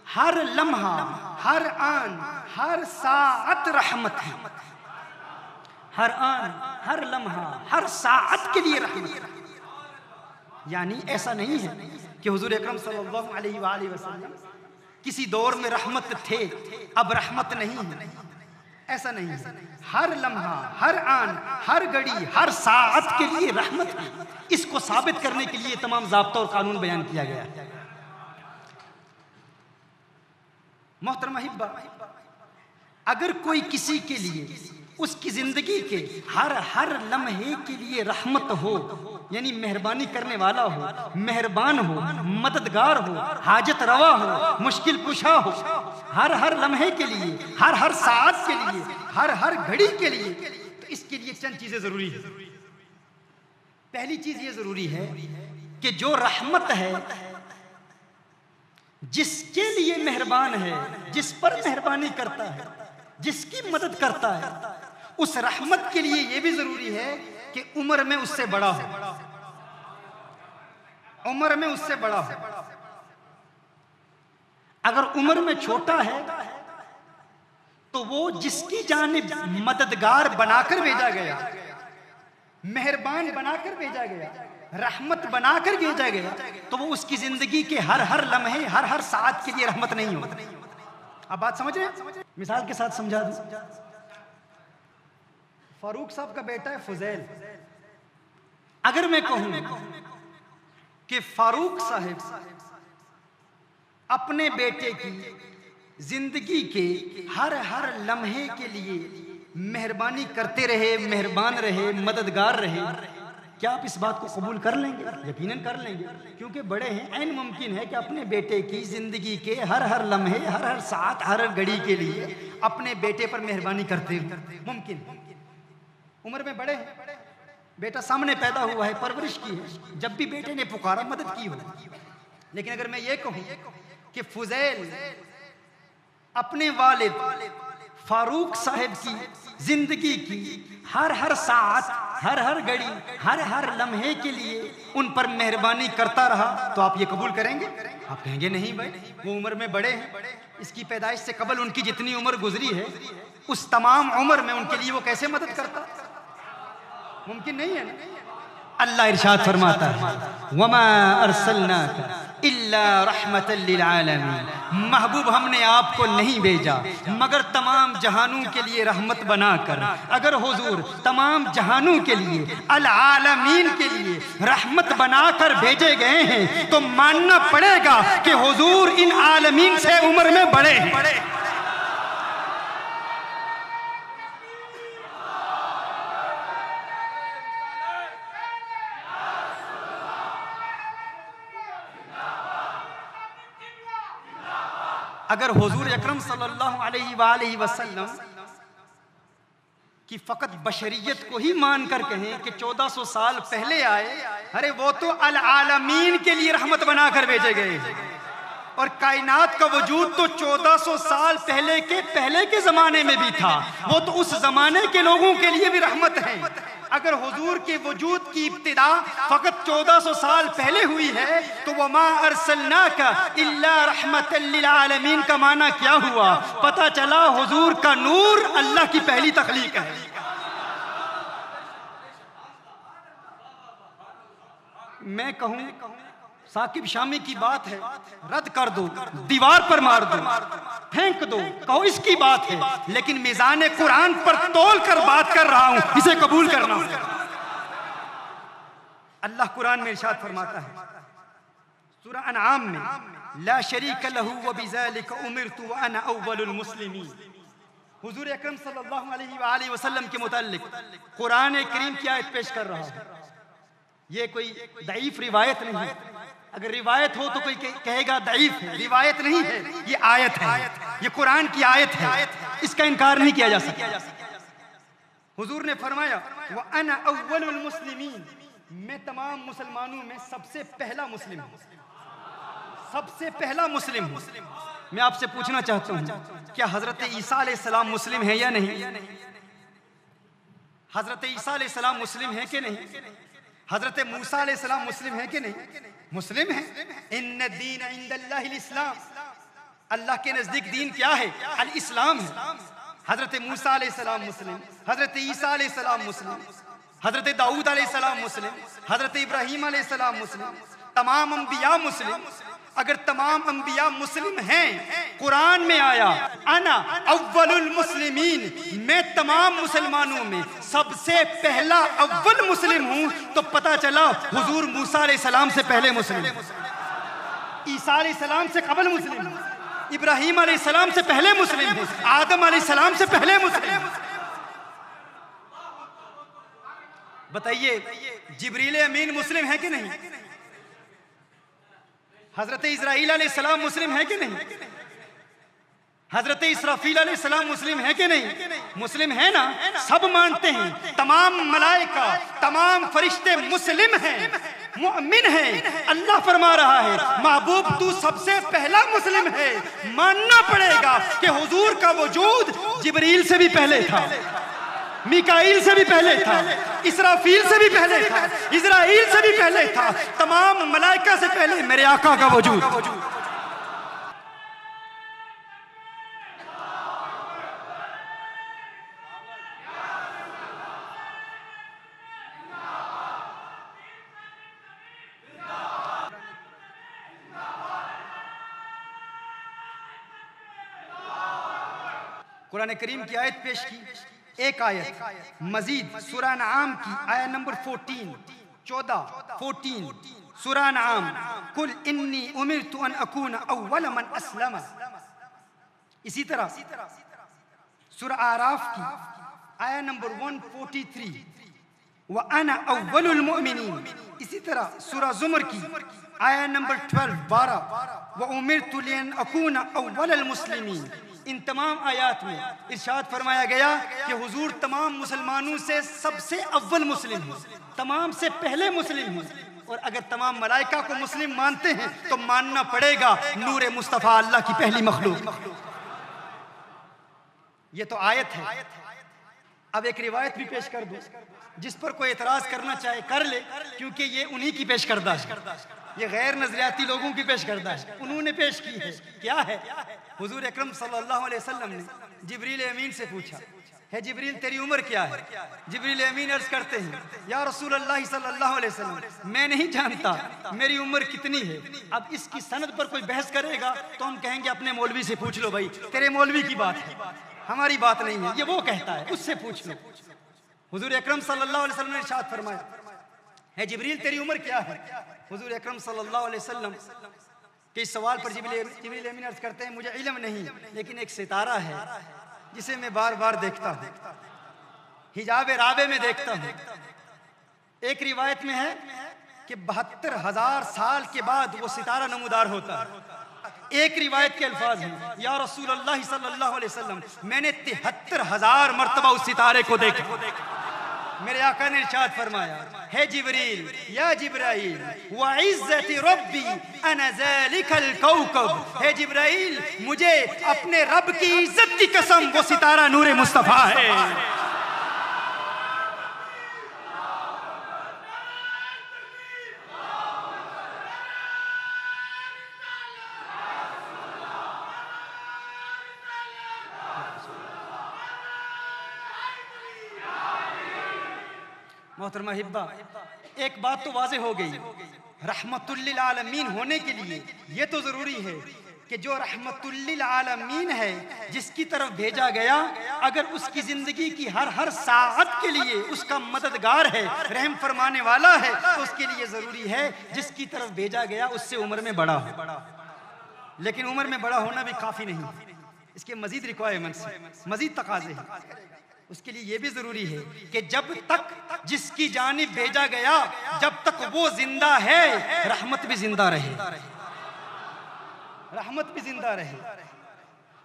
हर लम्हा, हर आन, हर साअत रहमत है। हर आन, हर लम्हा, हर साअत के लिए रहमत है। यानी ऐसा नहीं है कि हुजूर अकरम सल्लल्लाहु अलैहि वसल्लम किसी दौर में रहमत थे, अब रहमत नहीं है। ऐसा नहीं है। हर लम्हा, हर आन, हर घड़ी, हर साअत के लिए रहमत है। इसको साबित करने के लिए तमाम ज़ाब्ता और कानून बयान किया गया। मोहतरमा हिब्बा, अगर कोई किसी के लिए उसकी जिंदगी के हर लम्हे के लिए रहमत हो, यानी मेहरबानी करने वाला हो, मेहरबान हो, मददगार हो, हाजत रवा हो, मुश्किल कुशा हो, हर लम्हे के लिए, हर साथ के लिए, हर घड़ी के लिए, तो इसके लिए चंद चीजें जरूरी है। पहली चीज ये जरूरी है कि जो रहमत है, जिसके लिए मेहरबान है, जिस पर मेहरबानी करता है, जिसकी मदद करता है, उस रहमत के लिए यह भी जरूरी है कि उम्र में उससे बड़ा हो, उम्र में उससे बड़ा हो। अगर उम्र में छोटा है तो वो जिसकी जानिब मददगार बनाकर भेजा गया, मेहरबान बनाकर भेजा गया, रहमत बनाकर भेजा गया, तो वो उसकी जिंदगी के हर लम्हे, हर साथ के लिए रहमत नहीं हो। अब बात समझ रहे हैं? मिसाल के साथ समझा दूं। फारूक साहब का बेटा है फुजैल। अगर मैं कहूं कि फारूक साहब अपने बेटे की जिंदगी के हर लम्हे के लिए मेहरबानी करते रहे, मेहरबान रहे, मददगार रहे, क्या आप इस बात को कबूल कर लेंगे? यकीनन कर लेंगे, क्योंकि बड़े हैं। ऐन मुमकिन है कि अपने बेटे की जिंदगी के हर लम्हे, हर साथ, हर घड़ी के लिए अपने बेटे पर मेहरबानी करते मुमकिन। उम्र में बड़े हैं, बेटा सामने पैदा हुआ है, परवरिश की है, जब भी बेटे ने पुकारा मदद की हो। लेकिन अगर मैं ये कहूं कि फुजैल अपने वालिद फारूक साहब की जिंदगी की हर साथ, हर घड़ी, हर लम्हे के लिए उन पर मेहरबानी करता रहा, तो आप ये कबूल करेंगे? आप कहेंगे नहीं भाई, वो उम्र में बड़े हैं, इसकी पैदाइश से कबल उनकी जितनी उम्र गुजरी है, उस तमाम उम्र में उनके लिए वो कैसे मदद करता? मुमकिन नहीं है ना। अल्लाह इरशाद फरमाता है, वमा अरसलनाका इल्ला रहमतल लिल आलमीन, महबूब हमने आपको नहीं भेजा मगर तमाम जहानों के लिए रहमत बनाकर। अगर हुजूर तमाम जहानों के लिए, अल आलमीन के लिए रहमत बनाकर भेजे गए हैं, तो मानना पड़ेगा कि हुजूर इन आलमीन से उम्र में बड़े हैं। अगर हुजूर अकरम सल्लल्लाहु अलैहि वसल्लम की फकत बशरियत को ही मानकर कहें कि 1400 साल पहले आए, अरे वो तो अल आलमीन के लिए रहमत बनाकर भेजे गए, और कायनात का वजूद तो 1400 साल पहले के जमाने में भी था, वो तो उस जमाने के लोगों के लिए भी रहमत है। अगर हुजूर के वजूद की इब्तिदा फकत 1400 साल पहले हुई है, तो वमा अरसलनाका इल्ला रहमतल लिल आलमीन का माना क्या हुआ? पता चला हुजूर का नूर अल्लाह की पहली तख्लीक है। मैं कहूं साकिब शामी की बात है, रद्द कर दो, दीवार पर मार दो, फेंक दो, कहो इसकी बात है, लेकिन मिजान कुरान पर तोल कर बात कर रहा हूं, इसे कबूल करना। अल्लाह कुरान में इरशाद फरमाता है सूरह अनआम में, ला शरीक लहू व बिज़ालिका उमिरतु व अना अव्वलुल मुस्लिमीन। हुजूर अकरम सल्लल्लाहु अलैहि वसल्लम के मुताल्लिक कुरान करीम की आयत पेश कर रहा है। ये कोई दईफ रिवायत नहीं है, अगर रिवायत हो तो कोई कहेगा दईफ है, रिवायत नहीं है, ये आयत है, ये कुरान की आयत है, इसका इनकार नहीं किया जा सकता। हुजूर ने फरमाया, व अना अव्वलुल मुस्लिमीन, मैं तमाम मुसलमानों में सबसे पहला मुस्लिम हूं, सबसे पहला मुस्लिम हूं। मैं आपसे पूछना चाहता हूं, क्या हजरत ईसा अलैहिस्सलाम मुस्लिम है या नहीं? हजरत ईसा अलैहिस्सलाम मुस्लिम है कि नहीं? हजरत मूसा अलैहिस्सलाम मुस्लिम है कि नहीं? मुस्लिम है। इन्ना दीन इंदल्लाहिल इस्लाम, अल्लाह के नजदीक दीन क्या है? अल इस्लाम है। हजरत मूसा अलैहिस्सलाम मुस्लिम, हजरत ईसा अलैहिस्सलाम मुस्लिम, हजरत दाऊद अलैहिस्सलाम मुस्लिम, हजरत इब्राहीम अलैहिस्सलाम मुस्लिम, तमाम अंबिया मुस्लिम। अगर तमाम अंबिया मुस्लिम हैं, कुरान में आया अना अव्वलुल मुस्लिमीन, मैं तमाम मुसलमानों में सबसे पहला अव्वल मुस्लिम हूं, तो पता चला हुजूर मूसा अलैहिस्सलाम से पहले मुस्लिम, ईसा अलैहिस्सलाम से कबल मुस्लिम, इब्राहिम अलैहिस्सलाम से पहले मुस्लिम है, आदम अलैहिस्सलाम से पहले मुस्लिम। बताइए जिब्रील अमीन मुस्लिम है कि नहीं? हजरत इस्राईल अलैहिस्सलाम मुस्लिम है कि नहीं? हजरत इसराफील अलैहिस्सलाम मुस्लिम है कि नहीं? मुस्लिम है ना, सब मानते हैं। तमाम मलाइका, तमाम फरिश्ते मुस्लिम हैं, मुअमिन हैं। अल्लाह फरमा रहा है महबूब तू सबसे पहला मुस्लिम है। मानना पड़ेगा कि हुजूर का वजूद जिब्रील से भी पहले था, मिकाईल से भी पहले था, इसराफील से भी पहले था, इज़राइल से भी पहले था, तमाम मलाइका से पहले मेरे आका का वजूद। कुरान करीम की आयत पेश की, एक आयत मजीद सूरह अनआम की आयत नंबर 14 सूरह अनआम, कुल इन्नी उमिरतु अन अकून अव्वल मन अस्लम। इसी तरह सूरह आराफ की आयत नंबर 143, व अना अव्वलुल मुमिनीन। इसी तरह सूरह जुमर की आयत नंबर 12, व उमिरतु लिअन अकून अव्वलल मुस्लिमीन। इन तमाम आयात में इरशाद फरमाया गया कि हुजूर तमाम मुसलमानों से सबसे अव्वल मुस्लिम हैं, तमाम से पहले मुस्लिम हैं। और अगर तमाम मलाइका को मुस्लिम मानते हैं तो मानना पड़ेगा नूरे मुस्तफ़ा अल्लाह की पहली मखलूक। ये तो आयत है। अब एक रिवायत भी पेश कर दूं, जिस पर कोई एतराज करना चाहे कर ले, क्योंकि ये उन्हीं की पेश करदा है, ये गैर नजरियाती लोगों की पेश करदा है, उन्होंने पेश की है। क्या है? हुजूर अकरम सल्लल्लाहु अलैहि वसल्लम ने जिब्रील अमीन से पूछा, है जिब्रील तेरी उम्र क्या है? जिब्रील अमीन अर्ज करते हैं, या रसूल अल्लाह सल्लल्लाहु अलैहि वसल्लम मैं नहीं जानता मेरी उम्र कितनी है। अब इसकी सनद पर कोई बहस करेगा तो हम कहेंगे अपने मौलवी से पूछ लो, भाई तेरे मौलवी की बात है, हमारी बात नहीं है, ये वो कहता है, उससे पूछ लो। हुजूर अकरम सल्लल्लाहु अलैहि वसल्लम ने इरशाद फरमाया, है जिब्रील तेरी उम्र क्या है? हुजूर अकरम सल्लल्लाहु अलैहि वसल्लम के इस सवाल पर जिब्रील अमीन अर्ज करते हैं, मुझे इल्म नहीं, लेकिन एक सितारा है जिसे मैं बार बार देखता हूँ, हिजाब राबे में देखता हूँ। एक रिवायत में है कि 72,000 साल के बाद वो सितारा नमूदार होता है। एक रिवायत के अल्फाज हैं, या रसूल अल्लाह सल्लल्लाहु अलैहि वसल्लम मैंने 73,000 मर्तबा उस सितारे को देखा। मेरे आका ने इरशाद फरमाया, है जिब्रील या जिब्राइल व इज्जति रब्बी अना ज़ालिकल कौकब, है जिब्राइल मुझे अपने रब की इज्जत की कसम वो सितारा नूरे मुस्तफा है। मोहतरमा हिब्बा, एक बात तो वाज़े हो गई, रहमतुल्लिल आलमीन होने के लिए ये तो जरूरी है कि जो रहमतुल्लिल आलमीन है, जिसकी तरफ भेजा गया, अगर उसकी जिंदगी की हर साअत के लिए उसका मददगार है, रहम फरमाने वाला है, तो उसके लिए जरूरी है जिसकी तरफ भेजा गया उससे उम्र में बड़ा हो। लेकिन उम्र में बड़ा होना भी काफी नहीं, इसके मजीद रिक्वायरमेंट्स, मजीद तकाजे हैं। उसके लिए यह भी जरूरी है कि जब तक जिसकी जानिब भेजा गया, जब तक वो जिंदा है, रहमत भी जिंदा रहे, रहमत भी जिंदा रहे।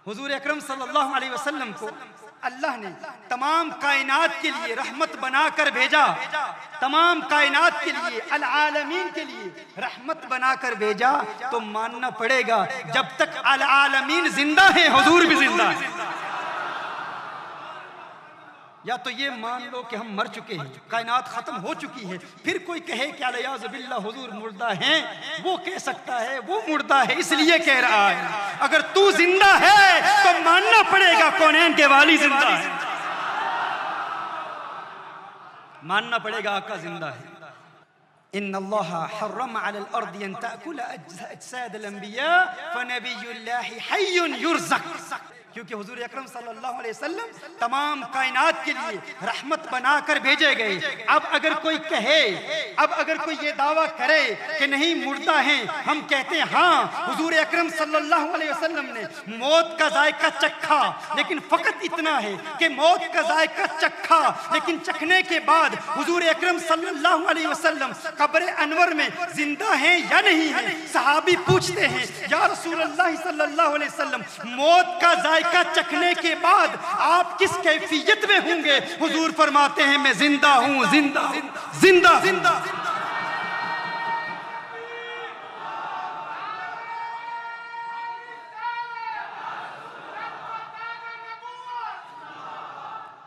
हुजूर अकरम सल्लल्लाहु अलैहि वसल्लम को अल्लाह ने तमाम कायनात के लिए रहमत बनाकर भेजा, तमाम कायनात के लिए, अल आलमीन के लिए रहमत बनाकर भेजा। तो मानना पड़ेगा जब तक अल आलमीन जिंदा है, हुजूर भी जिंदा है। या तो ये मान लो कि हम मर चुके हैं, कायनात खत्म हो चुकी है, फिर कोई कहे कि अलियाज़ बिल्लाह हुजूर मुर्दा हैं, वो कह सकता है वो मुर्दा है इसलिए कह रहा है। अगर तू जिंदा है तो मानना पड़ेगा कौनैन के वाली जिंदा है, मानना पड़ेगा आका जिंदा है। इन्नल्लाह हर्रम अलल अर्दि अन तअकुल अजसाद अल अंबिया फनबियुल्लाहि हय्युन युरज़क, क्योंकि हुजूर अकरम सल्लल्लाहु अलैहि वसल्लम तमाम कायनात के लिए रहमत बनाकर भेजे गए। अब अगर कोई कहे, अब अगर कोई ये दावा करे कि नहीं मुर्दा हैं, हम कहते हैं हाँ, हुजूर अकरम सल्लल्लाहु अलैहि वसल्लम ने मौत का जायका चखा, लेकिन फकत इतना है कि मौत का जायका चखा, लेकिन चखने के बाद हुजूर अकरम सल्लल्लाहु अलैहि वसल्लम कब्र अनवर में जिंदा हैं या नहीं हैं। सहाबी पूछते हैं या रसूलल्लाह सल्लल्लाहु अलैहि वसल्लम, मौत का का चखने के बाद आप किस कैफियत में होंगे? हुजूर फरमाते हैं मैं जिंदा हूं, जिंदा जिंदा जिंदा।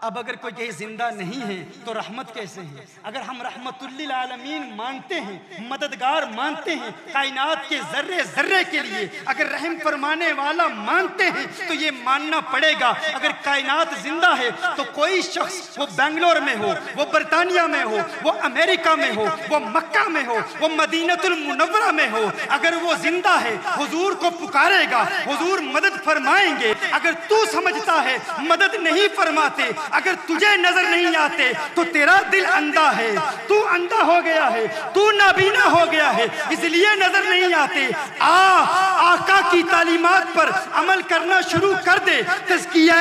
अब अगर कोई कहे जिंदा नहीं है तो रहमत कैसे है? अगर हम रहमतुल्लिल आलमीन मानते हैं, मददगार मानते हैं, कायनात के जर्रे जर्रे के लिए अगर रहम फरमाने वाला मानते हैं, तो ये मानना पड़ेगा अगर कायनात जिंदा है तो कोई शख्स, वो बेंगलोर में हो, वो बरतानिया में हो, वो अमेरिका में हो, वो मक्का में हो, वो मदीनतुल मुनव्वरा में हो, अगर वो जिंदा है हुजूर को पुकारेगा, हुजूर मदद फरमाएंगे। अगर तू समझता है मदद नहीं फरमाते, अगर तुझे नजर नहीं आते तो तेरा दिल अंधा है, तू अंधा हो गया है, तू नाबीना हो गया है, इसलिए नजर नहीं आते। आका की तालीमात पर अमल करना शुरू कर दे, तज़किया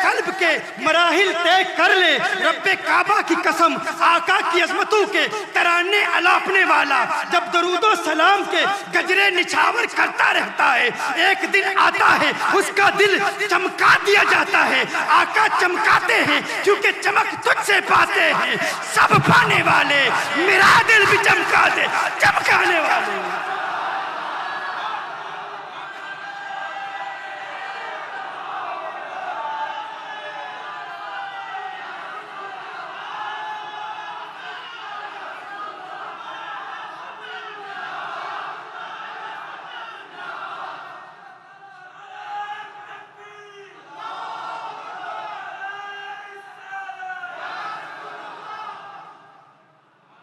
कल्ब के मराहिल तय कर ले। रब्बे काबा की कसम, आका की अज़मतों के तराने अलापने वाला जब दरूदो सलाम के गजरे निछावर करता रहता है, एक दिन आता है उसका दिल चमका दिया जाता है। आका चमकाते हैं क्योंकि चमक तुझसे पाते हैं सब पाने वाले, मेरा दिल भी चमका दे चमकाने वाले।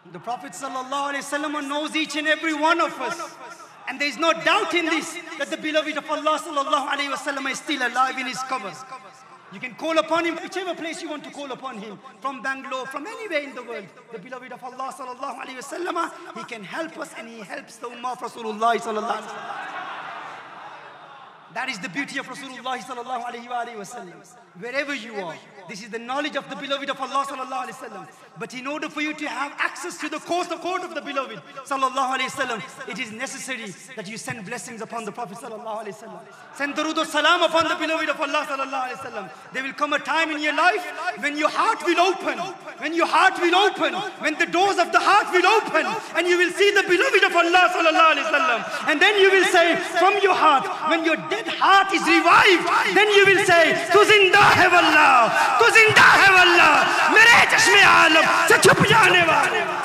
The Prophet sallallahu alaihi wasallam knows each and every one of us, and there is no doubt in this that the beloved of Allah sallallahu alaihi wasallam is still alive in his qabr. You can call upon him whichever place you want to call upon him, from Bangalore, from anywhere in the world. The beloved of Allah sallallahu alaihi wasallam, he can help us and he helps the ummah of Rasulullah sallallahu alaihi wasallam. That is the beauty of Rasulullah sallallahu alaihi wasallam. Wherever you are, this is the knowledge of the beloved of Allah sallallahu alaihi wasallam. But in order for you to have access to the court of the beloved sallallahu alaihi wasallam, it is necessary that you send blessings upon the Prophet sallallahu alaihi wasallam. Send durood salam upon the beloved of Allah sallallahu alaihi wasallam. There will come a time in your life when your heart will open, when your heart will open, when the doors of the heart will open, and you will see the beloved of Allah sallallahu alaihi wasallam. And then you will say from your heart, when your dead heart is revived, then you will say, tu zinda hai wallah, tu zinda hai wallah, mere chashme aalam se chup jaane wale.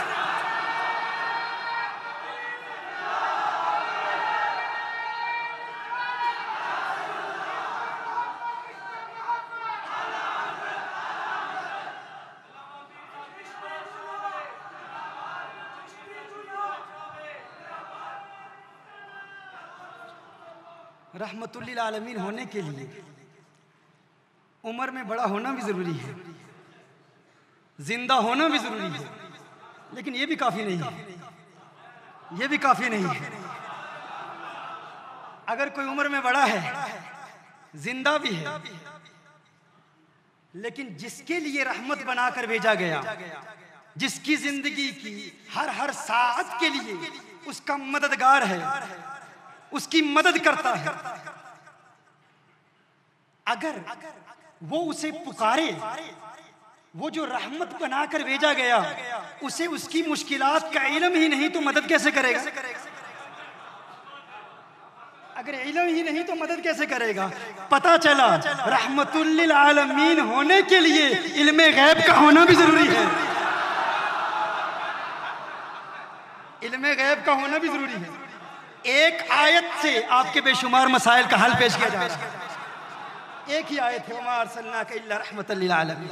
रहमतुल्लिल आलमीन होने के लिए उम्र में बड़ा होना भी जरूरी है, जिंदा होना भी जरूरी है, लेकिन ये भी काफी नहीं है, ये भी काफी नहीं है। अगर कोई उम्र में बड़ा है, जिंदा भी है, लेकिन जिसके लिए रहमत बनाकर भेजा गया, जिसकी जिंदगी की हर साथ के लिए उसका मददगार है, उसकी मदद करता है, अगर वो उसे पुकारे, वो जो रहमत बनाकर भेजा गया उसे उसकी मुश्किलात का इल्म ही नहीं तो मदद कैसे करेगा? अगर इल्म ही नहीं तो मदद कैसे करेगा? पता चला रहमतुल्लिल आलमीन होने के लिए इल्मे गैब का होना भी जरूरी है, इल्मे गैब का होना भी जरूरी है। एक आयत से आपके बेशुमार मसाइल का हल पेश किया जा रहा है। एक ही आयत है, वमा अर्सलनाका इल्ला रहमतल लिल आलमीन।